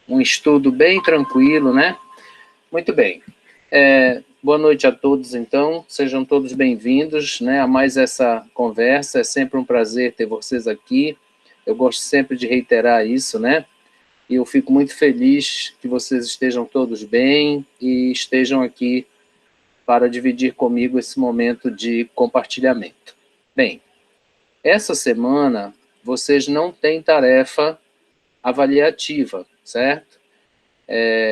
um estudo bem tranquilo, né? Muito bem. Boa noite a todos, então. Sejam todos bem-vindos, né, a mais essa conversa. É sempre um prazer ter vocês aqui. Eu gosto sempre de reiterar isso, né? E eu fico muito feliz que vocês estejam todos bem e estejam aqui para dividir comigo esse momento de compartilhamento. Bem, essa semana vocês não têm tarefa avaliativa, certo?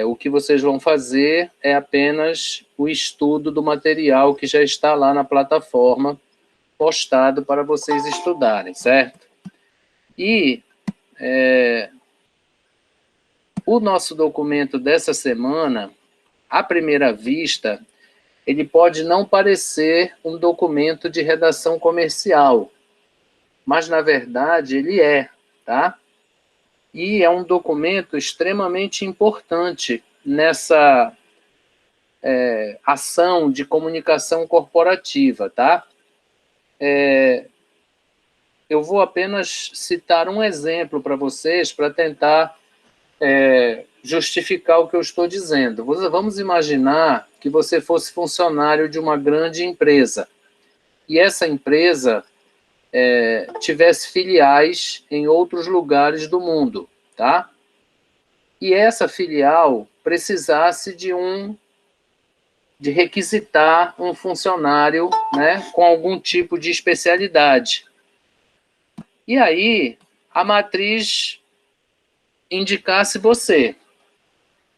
O que vocês vão fazer é apenas o estudo do material que já está lá na plataforma, postado para vocês estudarem, certo? E o nosso documento dessa semana, à primeira vista, ele pode não parecer um documento de redação comercial, mas, na verdade, ele é, tá? E é um documento extremamente importante nessa ação de comunicação corporativa, tá? Eu vou apenas citar um exemplo para vocês, para tentar justificar o que eu estou dizendo. Vamos imaginar que você fosse funcionário de uma grande empresa, e essa empresa tivesse filiais em outros lugares do mundo, tá? E essa filial precisasse de requisitar um funcionário, né, com algum tipo de especialidade. E aí, a matriz indicasse você.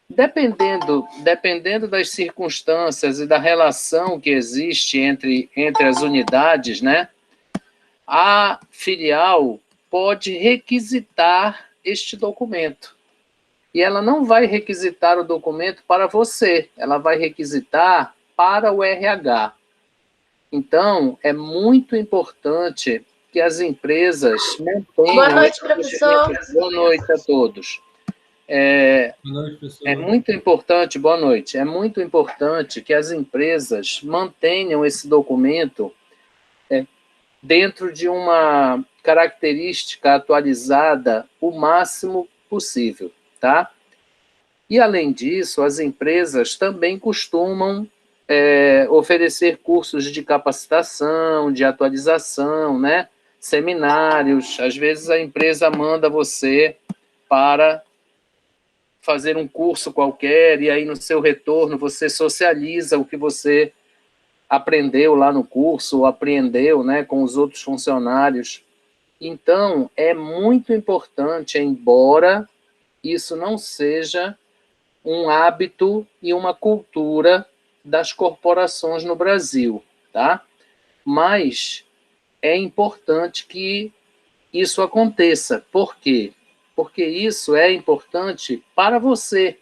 Dependendo das circunstâncias e da relação que existe entre as unidades, né, a filial pode requisitar este documento. E ela não vai requisitar o documento para você, ela vai requisitar para o RH. Então, é muito importante que as empresas mantenham... Boa noite, professor. Boa noite a todos. Boa noite, professor. É muito importante, boa noite, é muito importante que as empresas mantenham esse documento dentro de uma característica atualizada o máximo possível, tá? E, além disso, as empresas também costumam oferecer cursos de capacitação, de atualização, né? Seminários. Às vezes a empresa manda você para fazer um curso qualquer, e aí no seu retorno você socializa o que você aprendeu lá no curso, ou aprendeu, né, com os outros funcionários. Então, é muito importante, embora isso não seja um hábito e uma cultura das corporações no Brasil, tá? Mas é importante que isso aconteça. Por quê? Porque isso é importante para você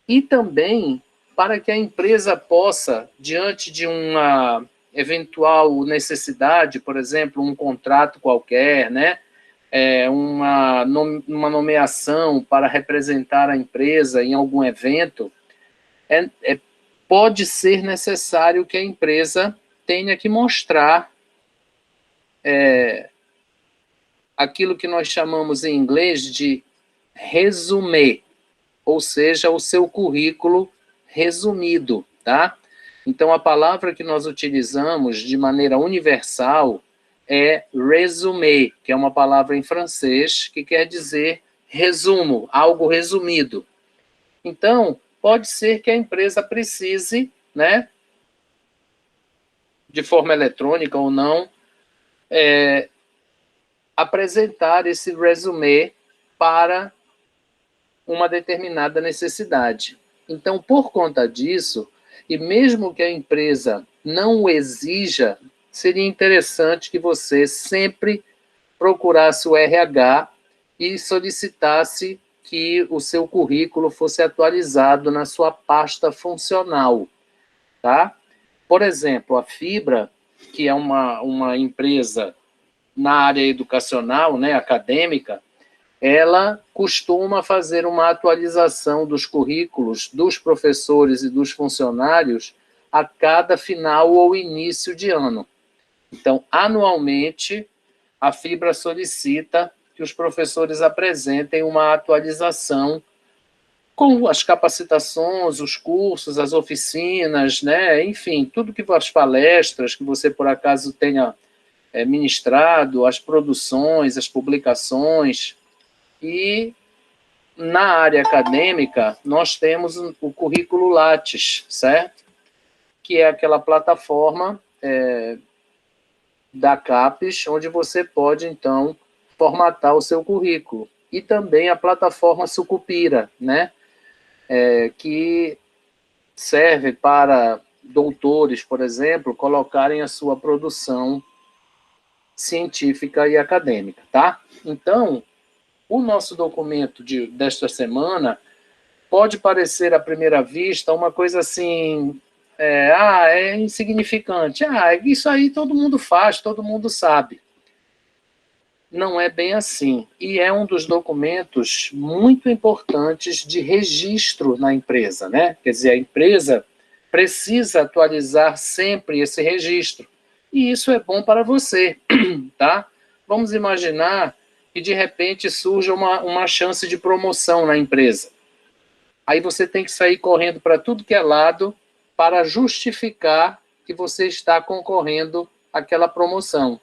e também para que a empresa possa, diante de uma eventual necessidade, por exemplo, um contrato qualquer, né? Uma nomeação para representar a empresa em algum evento, pode ser necessário que a empresa tenha que mostrar aquilo que nós chamamos em inglês de resumé, ou seja, o seu currículo resumido, tá? Então, a palavra que nós utilizamos de maneira universal é résumé, que é uma palavra em francês que quer dizer resumo, algo resumido. Então, pode ser que a empresa precise, né, de forma eletrônica ou não, apresentar esse resumé para uma determinada necessidade. Então, por conta disso, e mesmo que a empresa não o exija, seria interessante que você sempre procurasse o RH e solicitasse que o seu currículo fosse atualizado na sua pasta funcional, tá? Por exemplo, a Fibra, que é uma empresa na área educacional, né, acadêmica, ela costuma fazer uma atualização dos currículos dos professores e dos funcionários a cada final ou início de ano. Então, anualmente, a Fibra solicita que os professores apresentem uma atualização com as capacitações, os cursos, as oficinas, né? Enfim, tudo que as palestras que você, por acaso, tenha ministrado, as produções, as publicações. E na área acadêmica, nós temos o currículo Lattes, certo? Que é aquela plataforma da CAPES, onde você pode, então, formatar o seu currículo. E também a plataforma Sucupira, né? Que serve para doutores, por exemplo, colocarem a sua produção científica e acadêmica, tá? Então, o nosso documento desta semana pode parecer, à primeira vista, uma coisa assim, é insignificante. Isso aí todo mundo faz, todo mundo sabe. Não é bem assim. E é um dos documentos muito importantes de registro na empresa, né? Quer dizer, a empresa precisa atualizar sempre esse registro. E isso é bom para você, tá? Vamos imaginar que, de repente, surja uma chance de promoção na empresa. Aí você tem que sair correndo para tudo que é lado para justificar que você está concorrendo àquela promoção.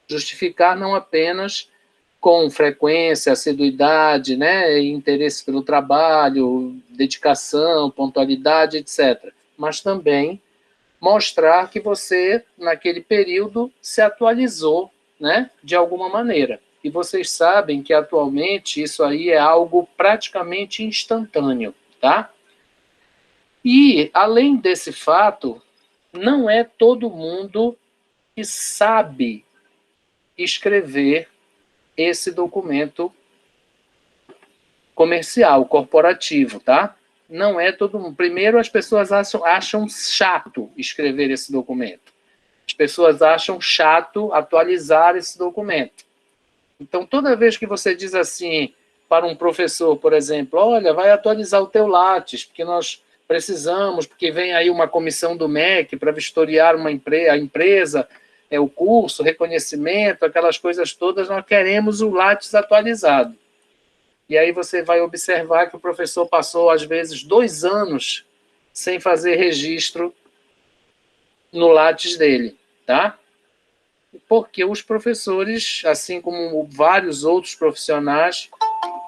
Justificar não apenas com frequência, assiduidade, né, interesse pelo trabalho, dedicação, pontualidade, etc. Mas também mostrar que você, naquele período, se atualizou, né, de alguma maneira. E vocês sabem que, atualmente, isso aí é algo praticamente instantâneo, tá? E, além desse fato, não é todo mundo que sabe escrever esse documento comercial, corporativo, tá? Não é todo mundo. Primeiro, as pessoas acham chato escrever esse documento. As pessoas acham chato atualizar esse documento. Então, toda vez que você diz assim para um professor, por exemplo, olha, vai atualizar o teu Lattes, porque nós precisamos, porque vem aí uma comissão do MEC para vistoriar a empresa, o curso, reconhecimento, aquelas coisas todas, nós queremos o Lattes atualizado. E aí você vai observar que o professor passou, às vezes, 2 anos sem fazer registro no Lattes dele, tá? Porque os professores, assim como vários outros profissionais,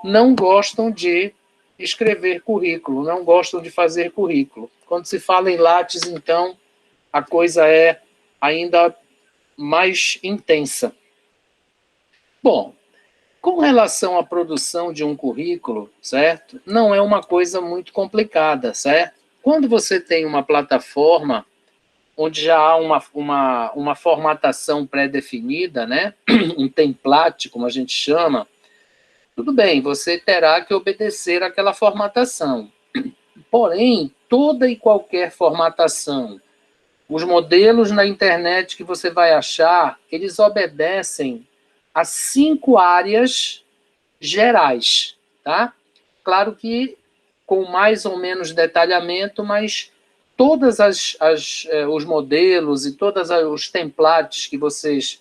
não gostam de escrever currículo, não gostam de fazer currículo. Quando se fala em Lattes, então, a coisa é ainda mais intensa. Bom, com relação à produção de um currículo, certo? Não é uma coisa muito complicada, certo? Quando você tem uma plataforma onde já há uma formatação pré-definida, né? Um template, como a gente chama, tudo bem, você terá que obedecer àquela formatação. Porém, toda e qualquer formatação, os modelos na internet que você vai achar, eles obedecem a 5 áreas gerais, tá? Claro que com mais ou menos detalhamento, mas todos os modelos e todos os templates que vocês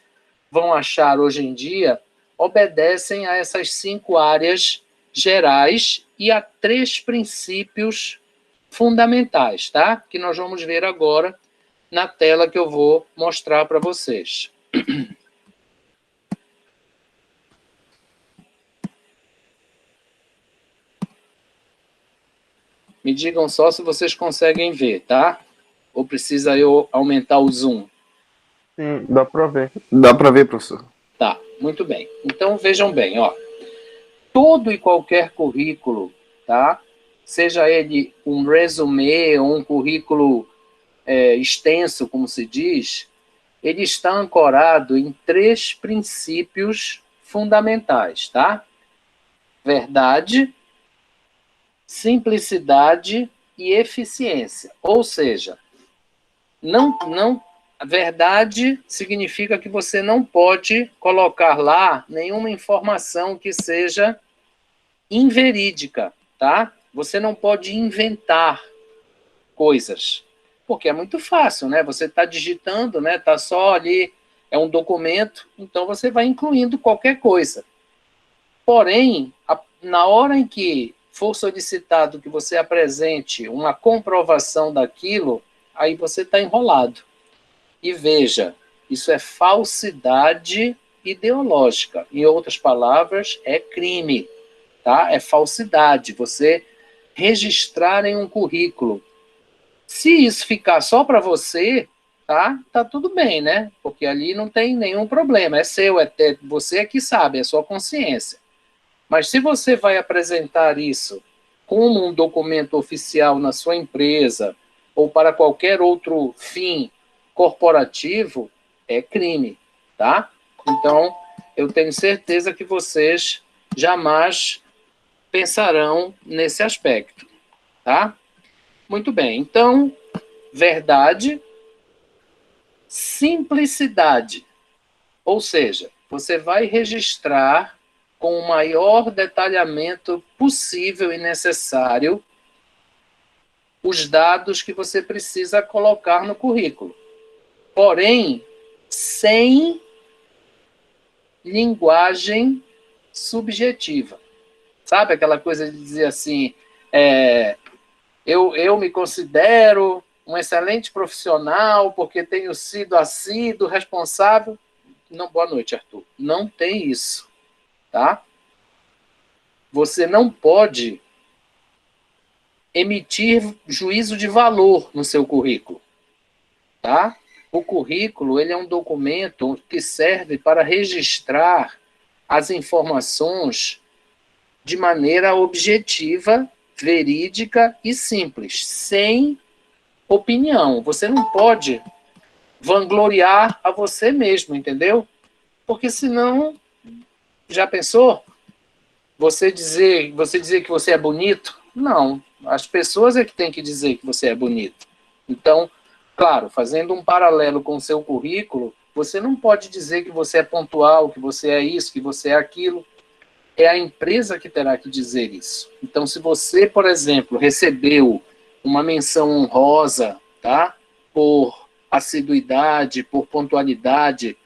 vão achar hoje em dia obedecem a essas 5 áreas gerais e a 3 princípios fundamentais, tá? Que nós vamos ver agora na tela que eu vou mostrar para vocês. Me digam só se vocês conseguem ver, tá? Ou precisa eu aumentar o zoom? Sim, dá para ver. Dá para ver, professor. Tá, muito bem. Então, vejam bem, ó. Todo e qualquer currículo, tá? Seja ele um resumê ou um currículo extenso, como se diz, ele está ancorado em 3 princípios fundamentais, tá? Verdade, simplicidade e eficiência. Ou seja, a verdade significa que você não pode colocar lá nenhuma informação que seja inverídica, tá? Você não pode inventar coisas, porque é muito fácil, né? Você está digitando, né? Está só ali, é um documento, então você vai incluindo qualquer coisa. Porém, na hora em que for solicitado que você apresente uma comprovação daquilo, aí você está enrolado. E veja, isso é falsidade ideológica. Em outras palavras, é crime, tá? É falsidade. Você registrar em um currículo. Se isso ficar só para você, tá tudo bem, né? Porque ali não tem nenhum problema. É seu, você é que sabe, é sua consciência. Mas se você vai apresentar isso como um documento oficial na sua empresa ou para qualquer outro fim corporativo, é crime, tá? Então, eu tenho certeza que vocês jamais pensarão nesse aspecto, tá? Muito bem. Então, verdade, simplicidade. Ou seja, você vai registrar com o maior detalhamento possível e necessário os dados que você precisa colocar no currículo. Porém, sem linguagem subjetiva. Sabe aquela coisa de dizer assim, eu me considero um excelente profissional porque tenho sido assíduo, responsável. Não, boa noite, Arthur. Não tem isso. Tá? Você não pode emitir juízo de valor no seu currículo, tá? O currículo, ele é um documento que serve para registrar as informações de maneira objetiva, verídica e simples, sem opinião. Você não pode vangloriar a você mesmo, entendeu? Porque senão, já pensou? Você dizer que você é bonito? Não. As pessoas é que têm que dizer que você é bonito. Então, claro, fazendo um paralelo com o seu currículo, você não pode dizer que você é pontual, que você é isso, que você é aquilo. É a empresa que terá que dizer isso. Então, se você, por exemplo, recebeu uma menção honrosa, tá? Por assiduidade, por pontualidade,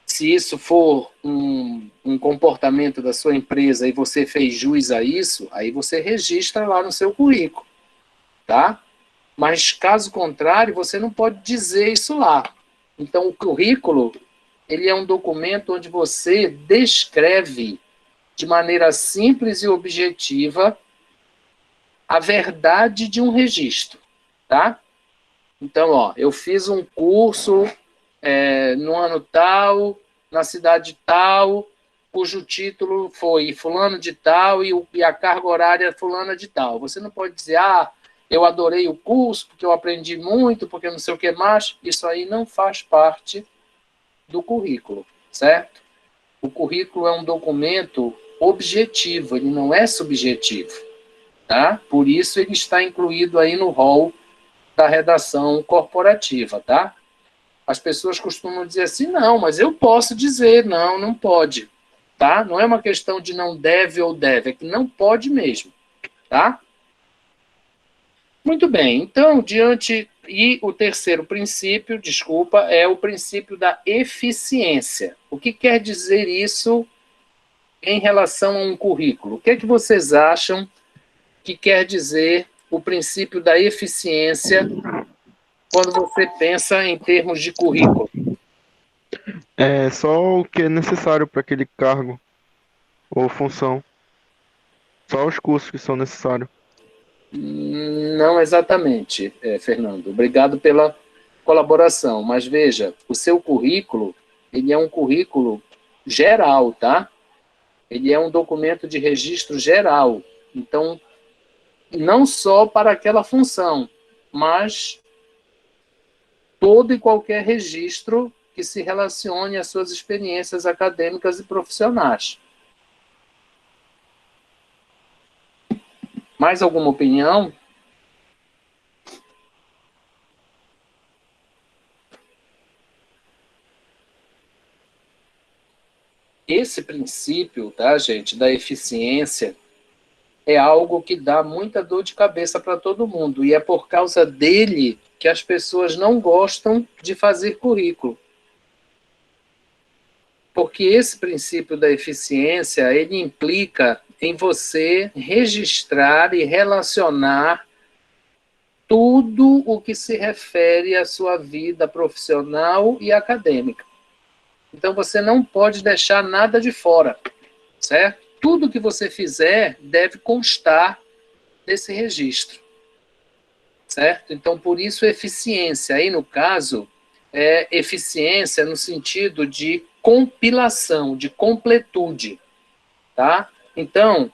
se isso for um comportamento da sua empresa e você fez jus a isso, aí você registra lá no seu currículo, tá? Mas, caso contrário, você não pode dizer isso lá. Então, o currículo, ele é um documento onde você descreve de maneira simples e objetiva a verdade de um registro, tá? Então, eu fiz um curso no ano tal, na cidade tal, cujo título foi fulano de tal e a carga horária fulana de tal. Você não pode dizer, eu adorei o curso, porque eu aprendi muito, porque não sei o que mais. Isso aí não faz parte do currículo, certo? O currículo é um documento objetivo, ele não é subjetivo, tá? Por isso ele está incluído aí no rol da redação corporativa, tá? As pessoas costumam dizer assim, não, mas eu posso dizer, não pode, tá? Não é uma questão de não deve ou deve, é que não pode mesmo, tá? Muito bem, então, e o terceiro princípio, é o princípio da eficiência. O que quer dizer isso em relação a um currículo? O que é que vocês acham que quer dizer o princípio da eficiência quando você pensa em termos de currículo? É só o que é necessário para aquele cargo ou função. Só os cursos que são necessários. Não exatamente, Fernando. Obrigado pela colaboração. Mas veja, o seu currículo, ele é um currículo geral, tá? Ele é um documento de registro geral. Então, não só para aquela função, mas todo e qualquer registro que se relacione às suas experiências acadêmicas e profissionais. Mais alguma opinião? Esse princípio, tá, gente, da eficiência, é algo que dá muita dor de cabeça para todo mundo. E é por causa dele que as pessoas não gostam de fazer currículo. Porque esse princípio da eficiência, ele implica em você registrar e relacionar tudo o que se refere à sua vida profissional e acadêmica. Então, você não pode deixar nada de fora, certo? Tudo que você fizer deve constar nesse registro, certo? Então, por isso, eficiência. Aí, no caso, é eficiência no sentido de compilação, de completude, tá? Então,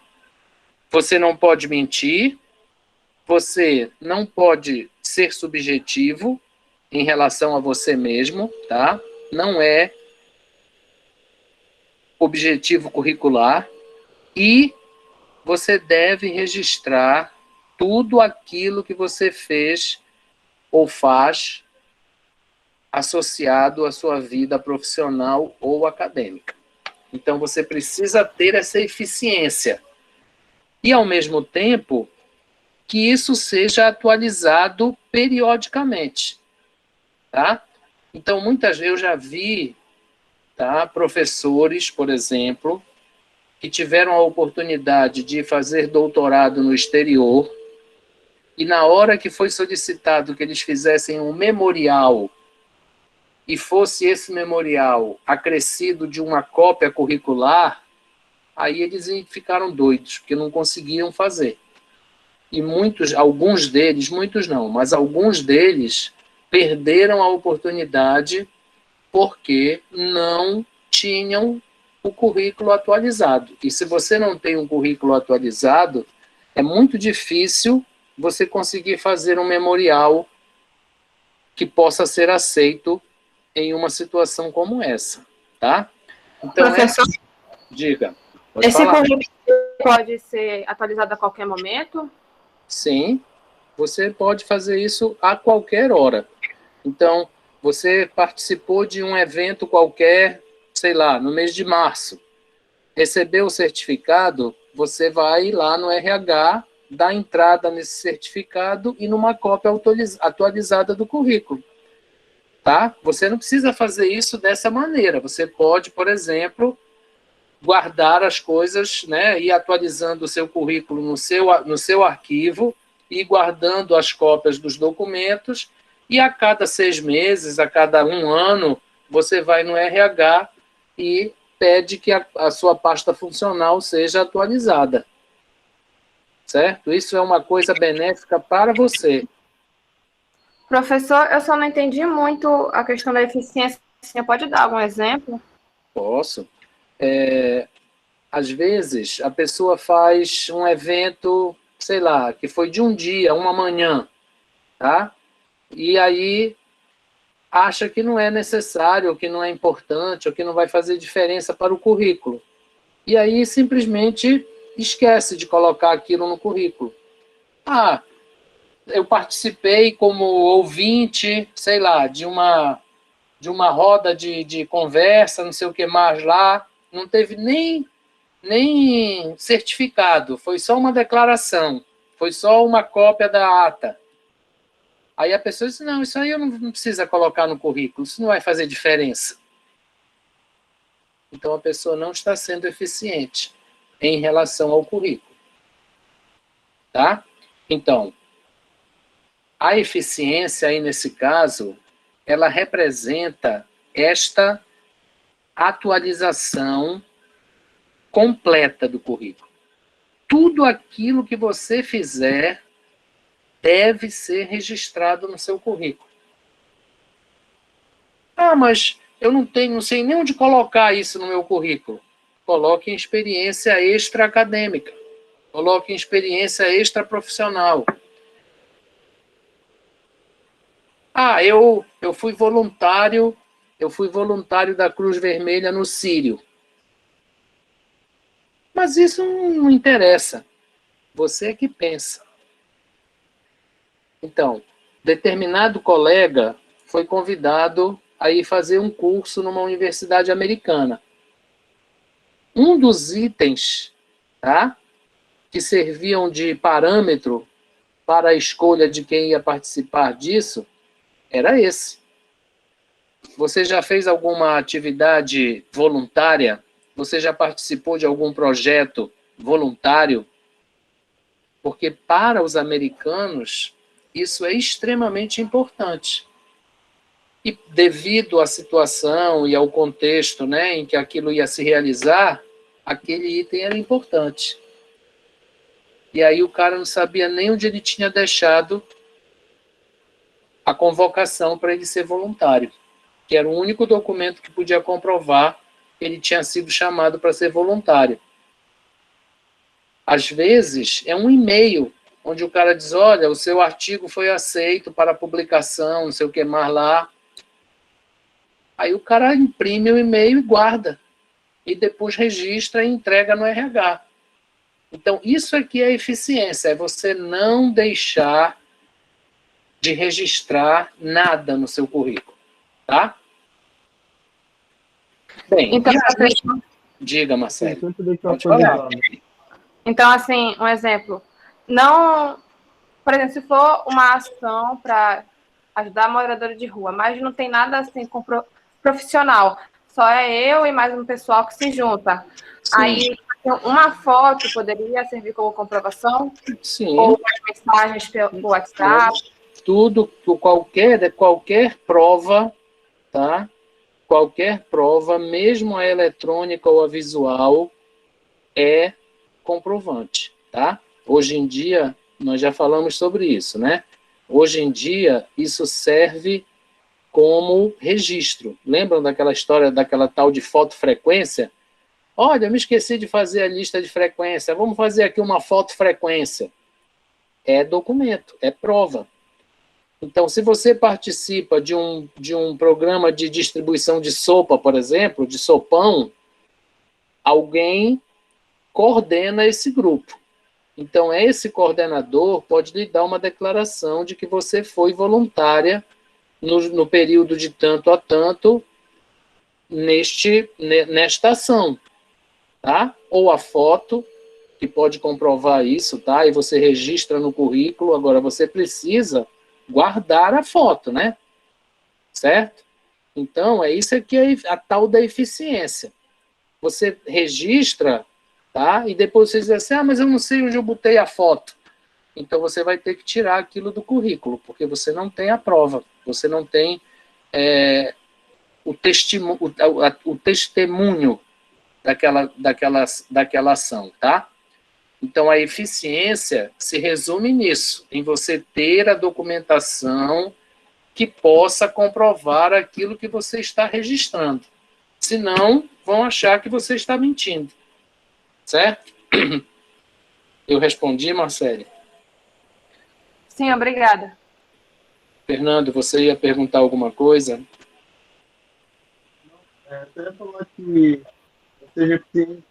você não pode mentir, você não pode ser subjetivo em relação a você mesmo, tá? Não é objetivo curricular, e você deve registrar tudo aquilo que você fez ou faz associado à sua vida profissional ou acadêmica. Então, você precisa ter essa eficiência. E, ao mesmo tempo, que isso seja atualizado periodicamente, tá? Então, muitas vezes eu já vi, tá, professores, por exemplo, que tiveram a oportunidade de fazer doutorado no exterior, e na hora que foi solicitado que eles fizessem um memorial, e fosse esse memorial acrescido de uma cópia curricular, aí eles ficaram doidos, porque não conseguiam fazer. E alguns deles, muitos não, mas alguns deles perderam a oportunidade porque não tinham o currículo atualizado. E se você não tem um currículo atualizado, é muito difícil você conseguir fazer um memorial que possa ser aceito em uma situação como essa, tá? Então, professor, diga. Esse currículo pode ser atualizado a qualquer momento? Sim, você pode fazer isso a qualquer hora. Então, você participou de um evento qualquer, sei lá, no mês de março. Recebeu o certificado, você vai lá no RH, dá entrada nesse certificado e numa cópia atualizada do currículo. Tá? Você não precisa fazer isso dessa maneira. Você pode, por exemplo, guardar as coisas, né, e atualizando o seu currículo no seu arquivo e guardando as cópias dos documentos, e a cada 6 meses, a cada 1 ano, você vai no RH e pede que a sua pasta funcional seja atualizada. Certo? Isso é uma coisa benéfica para você. Professor, eu só não entendi muito a questão da eficiência. Você pode dar algum exemplo? Posso. Às vezes, a pessoa faz um evento, sei lá, que foi de um dia, uma manhã, tá? E aí acha que não é necessário, ou que não é importante, ou que não vai fazer diferença para o currículo. E aí simplesmente esquece de colocar aquilo no currículo. Ah, eu participei como ouvinte, sei lá, de uma roda de conversa, não sei o que mais lá, não teve nem certificado, foi só uma declaração, foi só uma cópia da ata. Aí a pessoa diz, não, isso aí eu não precisa colocar no currículo, isso não vai fazer diferença. Então a pessoa não está sendo eficiente em relação ao currículo. Tá? Então, a eficiência aí nesse caso, ela representa esta atualização completa do currículo. Tudo aquilo que você fizer deve ser registrado no seu currículo. Ah, mas eu não sei nem onde colocar isso no meu currículo. Coloque em experiência extra-acadêmica. Coloque em experiência extra-profissional. Ah, eu fui voluntário da Cruz Vermelha no Sírio. Mas isso não interessa. Você é que pensa. Então, determinado colega foi convidado a ir fazer um curso numa universidade americana. Um dos itens, tá, que serviam de parâmetro para a escolha de quem ia participar disso era esse. Você já fez alguma atividade voluntária? Você já participou de algum projeto voluntário, porque para os americanos isso é extremamente importante. E devido à situação e ao contexto, né, em que aquilo ia se realizar, aquele item era importante. E aí o cara não sabia nem onde ele tinha deixado a convocação para ele ser voluntário, que era o único documento que podia comprovar que ele tinha sido chamado para ser voluntário. Às vezes, é um e-mail, onde o cara diz, olha, o seu artigo foi aceito para publicação, não sei o que mais lá. Aí o cara imprime o e-mail e guarda. E depois registra e entrega no RH. Então, isso aqui é eficiência, é você não deixar de registrar nada no seu currículo, tá? Bem, Então, diga, Marcelo. Pode falar. Então, assim, um exemplo. Não, por exemplo, se for uma ação para ajudar a moradora de rua, mas não tem nada assim com profissional, só é eu e mais um pessoal que se junta. Sim. Aí, uma foto poderia servir como comprovação? Sim. Ou as mensagens pelo WhatsApp? Tudo, qualquer prova, tá? Qualquer prova, mesmo a eletrônica ou a visual, é comprovante, tá? Hoje em dia, nós já falamos sobre isso, né? Hoje em dia, isso serve como registro. Lembram daquela história, daquela tal de fotofrequência? Olha, eu me esqueci de fazer a lista de frequência, vamos fazer aqui uma fotofrequência. É documento, é prova. Então, se você participa de um programa de distribuição de sopa, por exemplo, de sopão, alguém coordena esse grupo. Então, esse coordenador pode lhe dar uma declaração de que você foi voluntária no período de tanto a tanto nesta ação, tá? Ou a foto, que pode comprovar isso, tá? E você registra no currículo. Agora, você precisa guardar a foto, né? Certo? Então, é isso aqui, a tal da eficiência. Você registra, tá? E depois você diz assim, mas eu não sei onde eu botei a foto. Então, você vai ter que tirar aquilo do currículo, porque você não tem a prova, você não tem o testemunho daquela ação, tá? Então, a eficiência se resume nisso, em você ter a documentação que possa comprovar aquilo que você está registrando. Senão, vão achar que você está mentindo. Certo? Eu respondi, Marcele? Sim, obrigada. Fernando, você ia perguntar alguma coisa? Você ia falar que seja eficiente,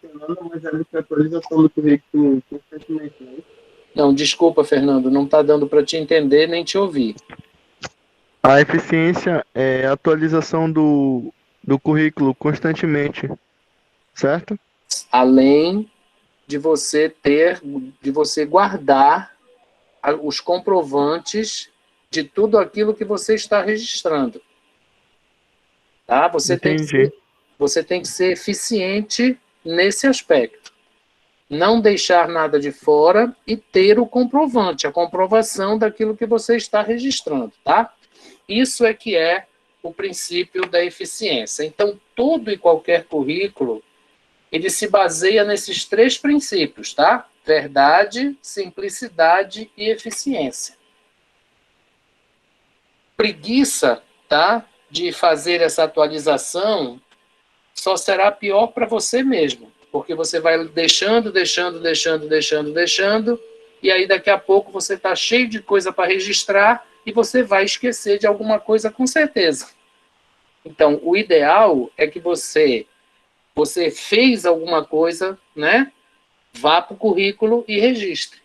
mas é a atualização do currículo constantemente, né? Não, desculpa, Fernando, não está dando para te entender nem te ouvir. A eficiência é a atualização do currículo constantemente, certo? Além de você guardar os comprovantes de tudo aquilo que você está registrando. Tá? Você tem que ser eficiente nesse aspecto. Não deixar nada de fora e ter o comprovante, a comprovação daquilo que você está registrando, tá? Isso é que é o princípio da eficiência. Então, todo e qualquer currículo, ele se baseia nesses três princípios, tá? Verdade, simplicidade e eficiência. Preguiça, tá? De fazer essa atualização só será pior para você mesmo, porque você vai deixando, e aí daqui a pouco você está cheio de coisa para registrar e você vai esquecer de alguma coisa com certeza. Então, o ideal é que você fez alguma coisa, né? Vá para o currículo e registre.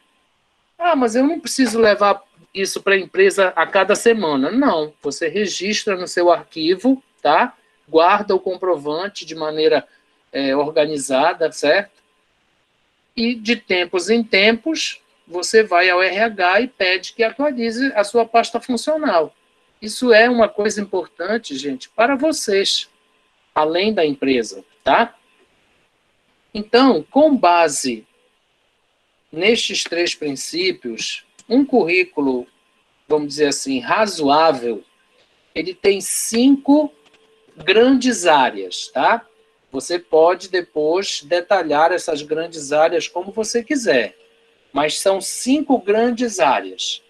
Mas eu não preciso levar isso para a empresa a cada semana. Não, você registra no seu arquivo, tá? Guarda o comprovante de maneira organizada, certo? E de tempos em tempos, você vai ao RH e pede que atualize a sua pasta funcional. Isso é uma coisa importante, gente, para vocês, além da empresa, tá? Então, com base nestes 3 princípios, um currículo, vamos dizer assim, razoável, ele tem 5 grandes áreas, tá? Você pode depois detalhar essas grandes áreas como você quiser, mas são 5 grandes áreas.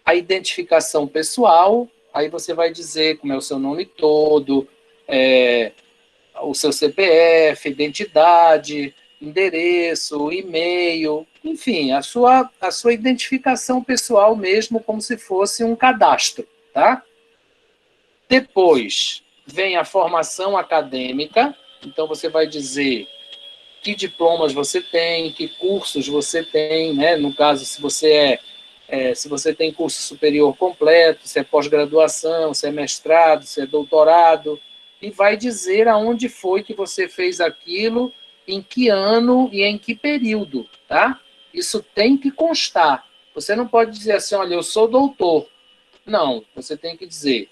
A identificação pessoal, aí você vai dizer como é o seu nome todo, o seu CPF, identidade, endereço, e-mail, enfim, a sua identificação pessoal mesmo, como se fosse um cadastro, tá? Depois vem a formação acadêmica, então você vai dizer que diplomas você tem, que cursos você tem, né? No caso, se você tem curso superior completo, se é pós-graduação, se é mestrado, se é doutorado, e vai dizer aonde foi que você fez aquilo, em que ano e em que período, tá? Isso tem que constar. Você não pode dizer assim, olha, eu sou doutor. Não, você tem que dizer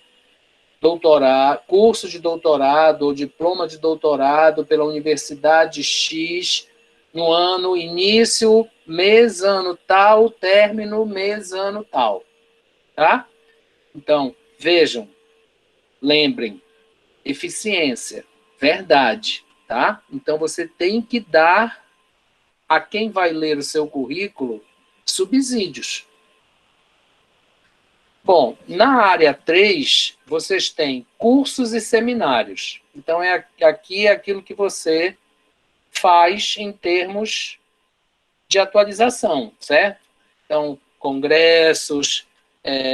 doutorado, curso de doutorado ou diploma de doutorado pela Universidade X, no ano início, mês, ano tal, término, mês, ano tal. Tá? Então, vejam, lembrem, eficiência, verdade, tá? Então, você tem que dar a quem vai ler o seu currículo subsídios. Bom, na área 3, vocês têm cursos e seminários. Então, aqui é aquilo que você faz em termos de atualização, certo? Então, congressos,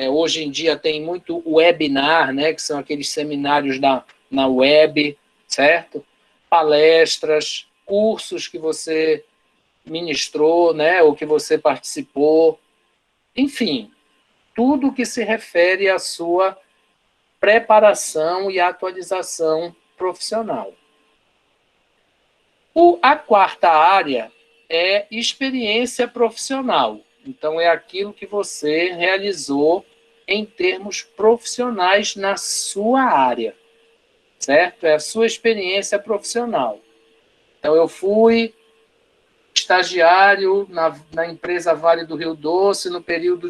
hoje em dia tem muito webinar, né, que são aqueles seminários na web, certo? Palestras, cursos que você ministrou, né, ou que você participou, enfim, tudo que se refere à sua preparação e atualização profissional. A 4ª área é experiência profissional. Então, é aquilo que você realizou em termos profissionais na sua área, certo? É a sua experiência profissional. Então, eu fui estagiário na empresa Vale do Rio Doce, no período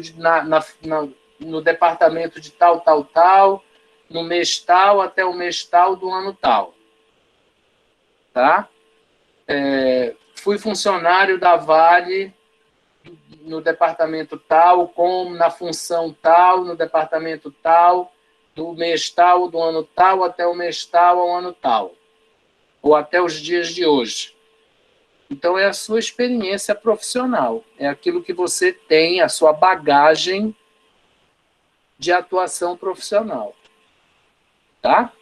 no departamento de tal, no mês tal até o mês tal do ano tal. Tá? Fui funcionário da Vale no departamento tal, na função tal, no departamento tal, do mês tal, do ano tal, até o mês tal ao ano tal. Ou até os dias de hoje. Então, é a sua experiência profissional. É aquilo que você tem, a sua bagagem de atuação profissional. Tá?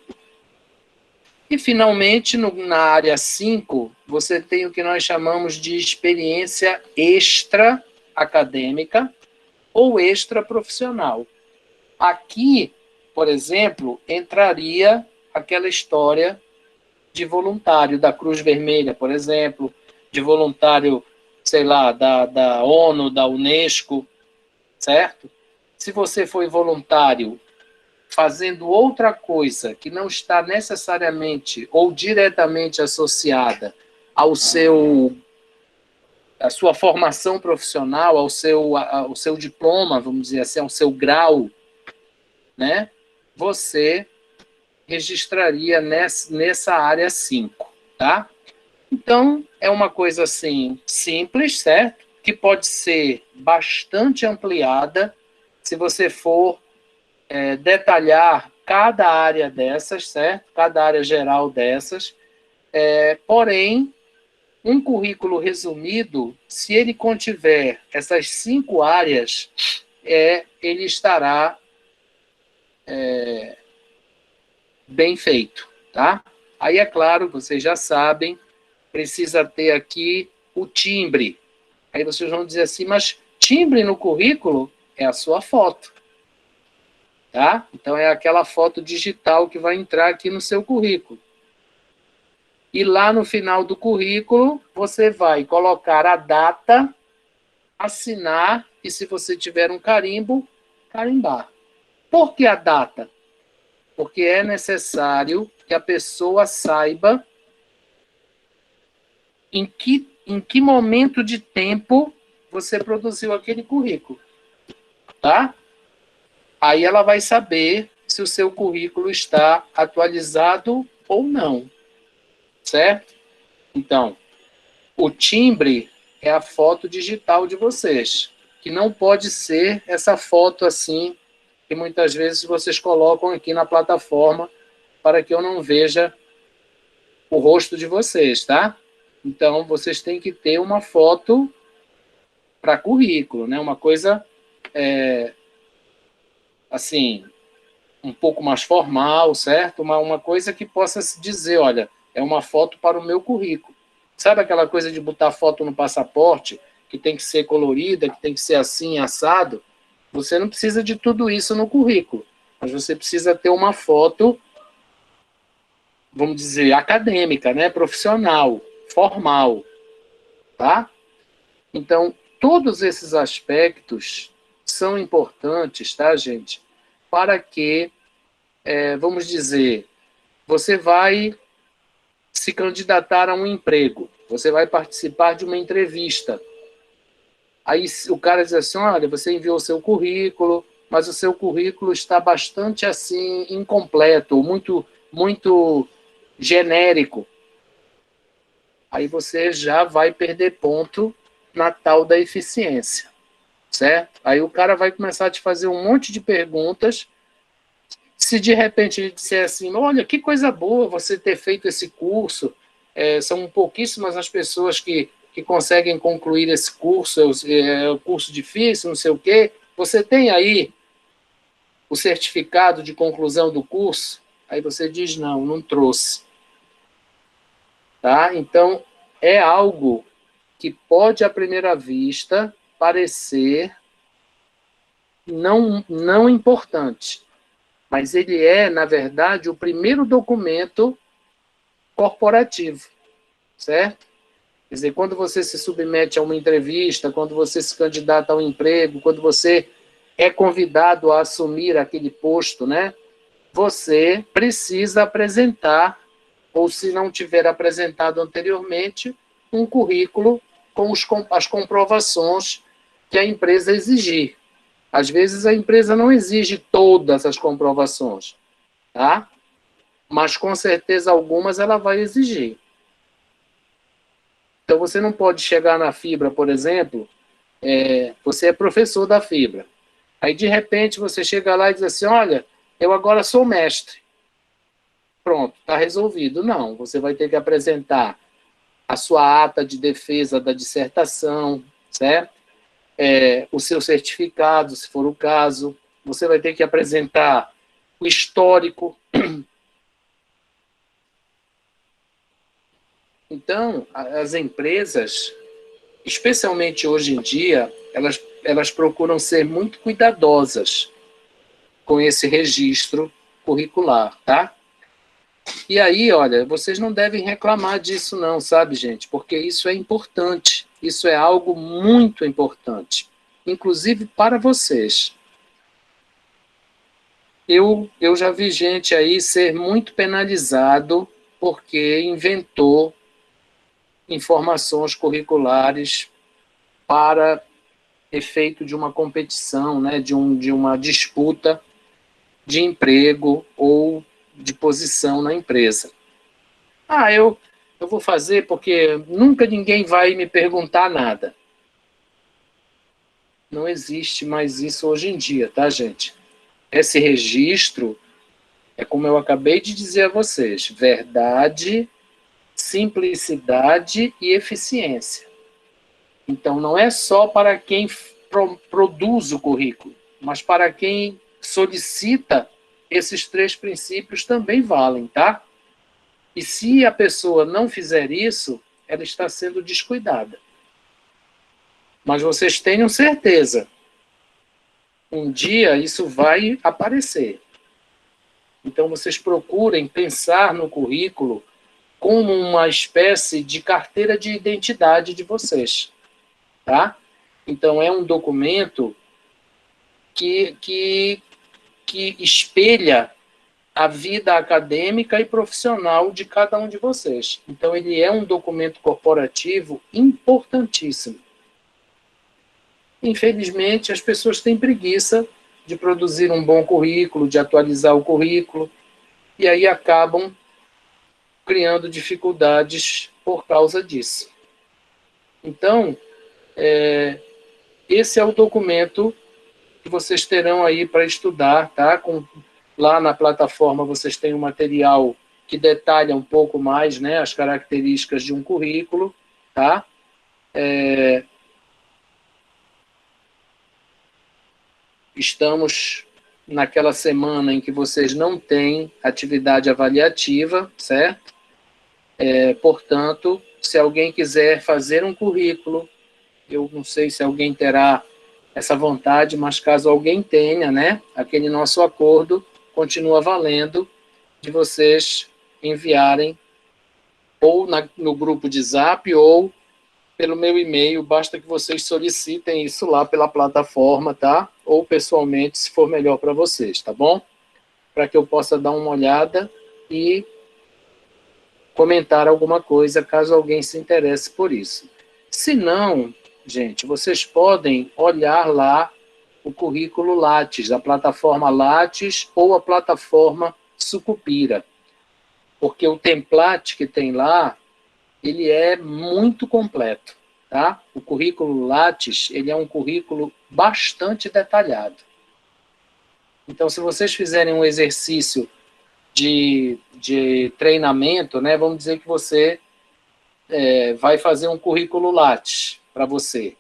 E, finalmente, na área 5, você tem o que nós chamamos de experiência extra-acadêmica ou extra-profissional. Aqui, por exemplo, entraria aquela história de voluntário da Cruz Vermelha, por exemplo, de voluntário, sei lá, da ONU, da Unesco, certo? Se você foi voluntário fazendo outra coisa que não está necessariamente ou diretamente associada à sua formação profissional, ao seu diploma, vamos dizer assim, ao seu grau, né? Você registraria nessa área 5, tá? Então, é uma coisa assim simples, certo? Que pode ser bastante ampliada se você for detalhar cada área dessas, certo? Cada área geral dessas. Porém, um currículo resumido, se ele contiver essas 5 áreas, ele estará bem feito, tá? Aí, é claro, vocês já sabem, precisa ter aqui o timbre. Aí vocês vão dizer assim, mas timbre no currículo é a sua foto, tá? Então, é aquela foto digital que vai entrar aqui no seu currículo. E lá no final do currículo, você vai colocar a data, assinar, e se você tiver um carimbo, carimbar. Por que a data? Porque é necessário que a pessoa saiba em que em que momento de tempo você produziu aquele currículo, tá? Aí ela vai saber se o seu currículo está atualizado ou não, certo? Então, o timbre é a foto digital de vocês, que não pode ser essa foto assim, que muitas vezes vocês colocam aqui na plataforma para que eu não veja o rosto de vocês, tá? Então, vocês têm que ter uma foto para currículo, né? Uma coisa, assim, um pouco mais formal, certo? Uma coisa que possa se dizer, olha, é uma foto para o meu currículo. Sabe aquela coisa de botar foto no passaporte, que tem que ser colorida, que tem que ser assim, assado? Você não precisa de tudo isso no currículo, mas você precisa ter uma foto, vamos dizer, acadêmica, né? Profissional, formal, tá? Então, todos esses aspectos são importantes, tá, gente? Para que, vamos dizer, você vai se candidatar a um emprego, você vai participar de uma entrevista. Aí o cara diz assim, olha, você enviou o seu currículo, mas o seu currículo está bastante assim incompleto, muito genérico. Aí você já vai perder ponto na tal da eficiência, certo? Aí o cara vai começar a te fazer um monte de perguntas. Se de repente ele disser assim, olha, que coisa boa você ter feito esse curso, são pouquíssimas as pessoas que conseguem concluir esse curso, é um curso difícil, não sei o quê, você tem aí o certificado de conclusão do curso? Aí você diz, não trouxe. Tá? Então, é algo que pode, à primeira vista, parecer não importante, mas ele é, na verdade, o primeiro documento corporativo, certo? Quer dizer, quando você se submete a uma entrevista, quando você se candidata a um emprego, quando você é convidado a assumir aquele posto, né? Você precisa apresentar, ou se não tiver apresentado anteriormente, um currículo com as comprovações que a empresa exigir. Às vezes a empresa não exige todas as comprovações, tá? Mas com certeza algumas ela vai exigir. Então você não pode chegar na Fibra, por exemplo, você é professor da Fibra. Aí de repente você chega lá e diz assim, olha, eu agora sou mestre. Pronto, está resolvido. Não, você vai ter que apresentar a sua ata de defesa da dissertação, certo? O seu certificado, se for o caso. Você vai ter que apresentar o histórico. Então, as empresas, especialmente hoje em dia, elas procuram ser muito cuidadosas com esse registro curricular, tá? E aí, olha, vocês não devem reclamar disso não, sabe, gente? Porque isso é importante. Isso é algo muito importante. Inclusive para vocês. Eu já vi gente aí ser muito penalizado porque inventou informações curriculares para efeito de uma competição, né, de uma disputa de emprego ou de posição na empresa. Eu vou fazer porque nunca ninguém vai me perguntar nada. Não existe mais isso hoje em dia, tá, gente? Esse registro é como eu acabei de dizer a vocês, verdade, simplicidade e eficiência. Então, não é só para quem produz o currículo, mas para quem solicita, esses 3 princípios também valem, tá? E se a pessoa não fizer isso, ela está sendo descuidada. Mas vocês tenham certeza, um dia isso vai aparecer. Então, vocês procurem pensar no currículo como uma espécie de carteira de identidade de vocês, tá? Então, é um documento que espelha a vida acadêmica e profissional de cada um de vocês. Então, ele é um documento corporativo importantíssimo. Infelizmente, as pessoas têm preguiça de produzir um bom currículo, de atualizar o currículo, e aí acabam criando dificuldades por causa disso. Então, esse é o documento que vocês terão aí para estudar, tá? Lá na plataforma vocês têm um material que detalha um pouco mais, né, as características de um currículo, tá? Estamos naquela semana em que vocês não têm atividade avaliativa, certo? Portanto, se alguém quiser fazer um currículo, eu não sei se alguém terá essa vontade, mas caso alguém tenha, né, aquele nosso acordo continua valendo de vocês enviarem ou no grupo de Zap ou pelo meu e-mail, basta que vocês solicitem isso lá pela plataforma, tá? Ou pessoalmente, se for melhor para vocês, tá bom? Para que eu possa dar uma olhada e comentar alguma coisa, caso alguém se interesse por isso. Se não, gente, vocês podem olhar lá o currículo Lattes, a plataforma Lattes ou a plataforma Sucupira, porque o template que tem lá, ele é muito completo, tá? O currículo Lattes, ele é um currículo bastante detalhado. Então, se vocês fizerem um exercício de treinamento, né, vamos dizer que você vai fazer um currículo Lattes para você.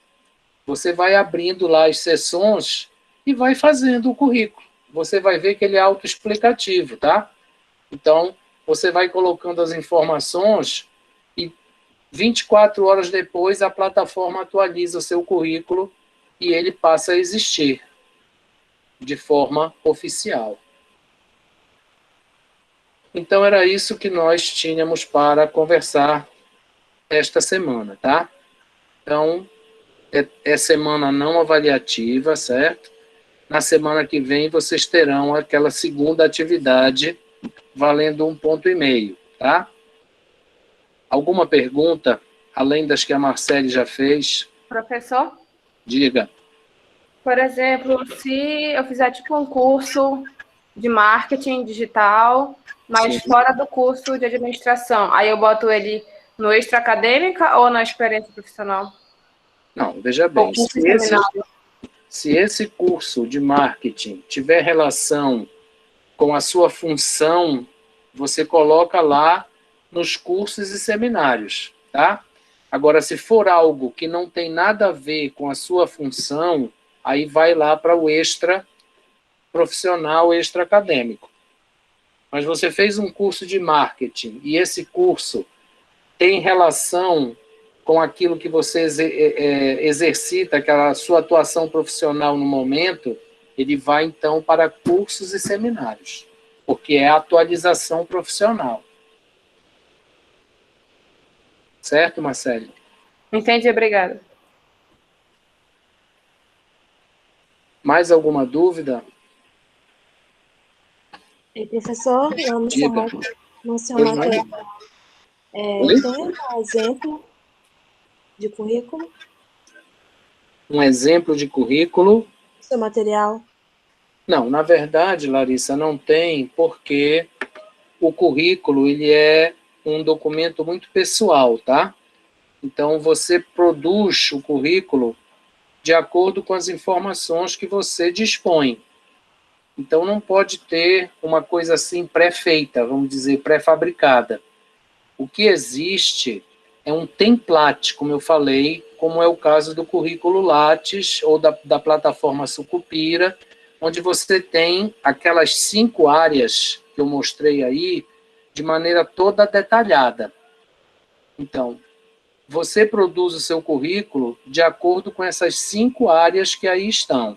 Você vai abrindo lá as seções e vai fazendo o currículo. Você vai ver que ele é autoexplicativo, tá? Então, você vai colocando as informações e 24 horas depois a plataforma atualiza o seu currículo e ele passa a existir de forma oficial. Então, era isso que nós tínhamos para conversar esta semana, tá? Então, é semana não avaliativa, certo? Na semana que vem, vocês terão aquela segunda atividade valendo 1,5 ponto, tá? Alguma pergunta, além das que a Marcele já fez? Professor? Diga. Por exemplo, se eu fizer tipo um curso de marketing digital, mas Sim. fora do curso de administração, aí eu boto ele no extra acadêmica ou na experiência profissional? Não, veja bem, se esse curso de marketing tiver relação com a sua função, você coloca lá nos cursos e seminários, tá? Agora, se for algo que não tem nada a ver com a sua função, aí vai lá para o extra profissional, extra acadêmico. Mas você fez um curso de marketing e esse curso tem relação com aquilo que você exercita, aquela sua atuação profissional no momento, ele vai, então, para cursos e seminários, porque é a atualização profissional. Certo, Marcelo? Entendi, obrigada. Mais alguma dúvida? Professor, no seu material, tem um exemplo de currículo? Um exemplo de currículo? Seu material? Não, na verdade, Larissa, não tem, porque o currículo ele é um documento muito pessoal, tá? Então, você produz o currículo de acordo com as informações que você dispõe. Então, não pode ter uma coisa assim pré-feita, vamos dizer, pré-fabricada. O que existe é um template, como eu falei, como é o caso do currículo Lattes ou da plataforma Sucupira, onde você tem aquelas 5 áreas que eu mostrei aí, de maneira toda detalhada. Então, você produz o seu currículo de acordo com essas 5 áreas que aí estão.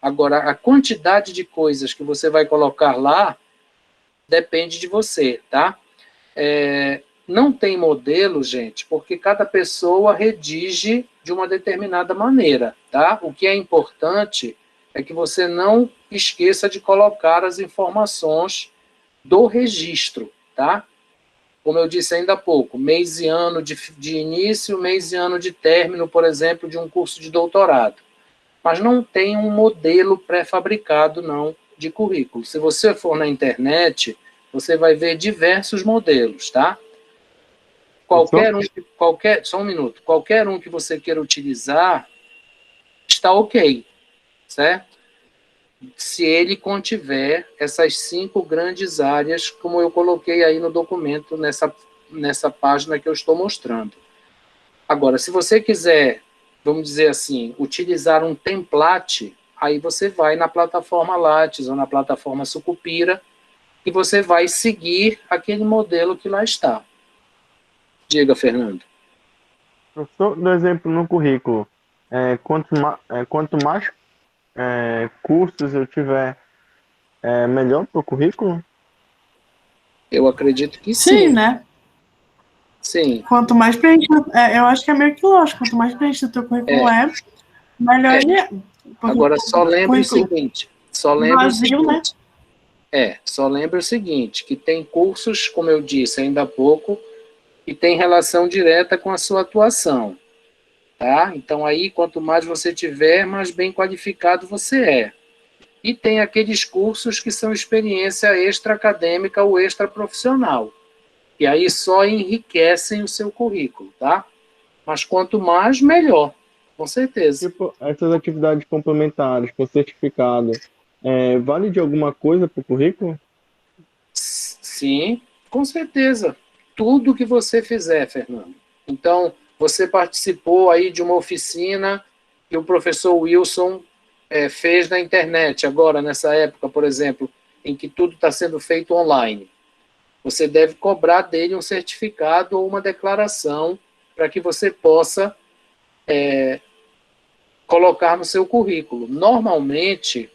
Agora, a quantidade de coisas que você vai colocar lá depende de você, tá? Não tem modelo, gente, porque cada pessoa redige de uma determinada maneira, tá? O que é importante é que você não esqueça de colocar as informações do registro, tá? Como eu disse ainda há pouco, mês e ano de início, mês e ano de término, por exemplo, de um curso de doutorado. Mas não tem um modelo pré-fabricado, não, de currículo. Se você for na internet, você vai ver diversos modelos, tá? Só um minuto. Qualquer um que você queira utilizar está ok, certo? Se ele contiver essas 5 grandes áreas, como eu coloquei aí no documento, nessa página que eu estou mostrando. Agora, se você quiser, vamos dizer assim, utilizar um template, aí você vai na plataforma Lattes ou na plataforma Sucupira e você vai seguir aquele modelo que lá está. Diga, Fernando. Professor, do exemplo no currículo, quanto mais cursos eu tiver, melhor para o currículo? Eu acredito que Sim, sim. né? Sim. Quanto mais preenchido, eu acho que é meio que lógico, quanto mais preenchido o teu currículo melhor ele é. Agora, só lembre o seguinte, Vazio, né? Só lembre o seguinte, que tem cursos, como eu disse ainda há pouco, que tem relação direta com a sua atuação, tá? Então, aí, quanto mais você tiver, mais bem qualificado você é. E tem aqueles cursos que são experiência extra-acadêmica ou extra-profissional, e aí só enriquecem o seu currículo, tá? Mas quanto mais, melhor, com certeza. Tipo, essas atividades complementares com certificado, vale de alguma coisa para o currículo? Sim, com certeza. Tudo que você fizer, Fernando. Então, você participou aí de uma oficina que o professor Wilson fez na internet, agora, nessa época, por exemplo, em que tudo está sendo feito online. Você deve cobrar dele um certificado ou uma declaração para que você possa colocar no seu currículo. Normalmente,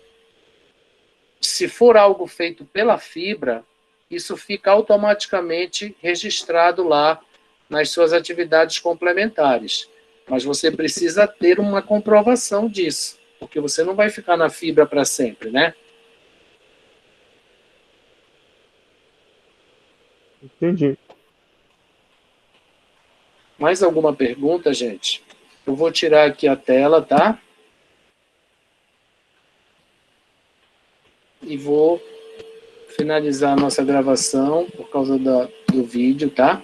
se for algo feito pela Fibra, isso fica automaticamente registrado lá nas suas atividades complementares. Mas você precisa ter uma comprovação disso, porque você não vai ficar na Fibra para sempre, né? Entendi. Mais alguma pergunta, gente? Eu vou tirar aqui a tela, tá? E vou finalizar a nossa gravação por causa do vídeo, tá?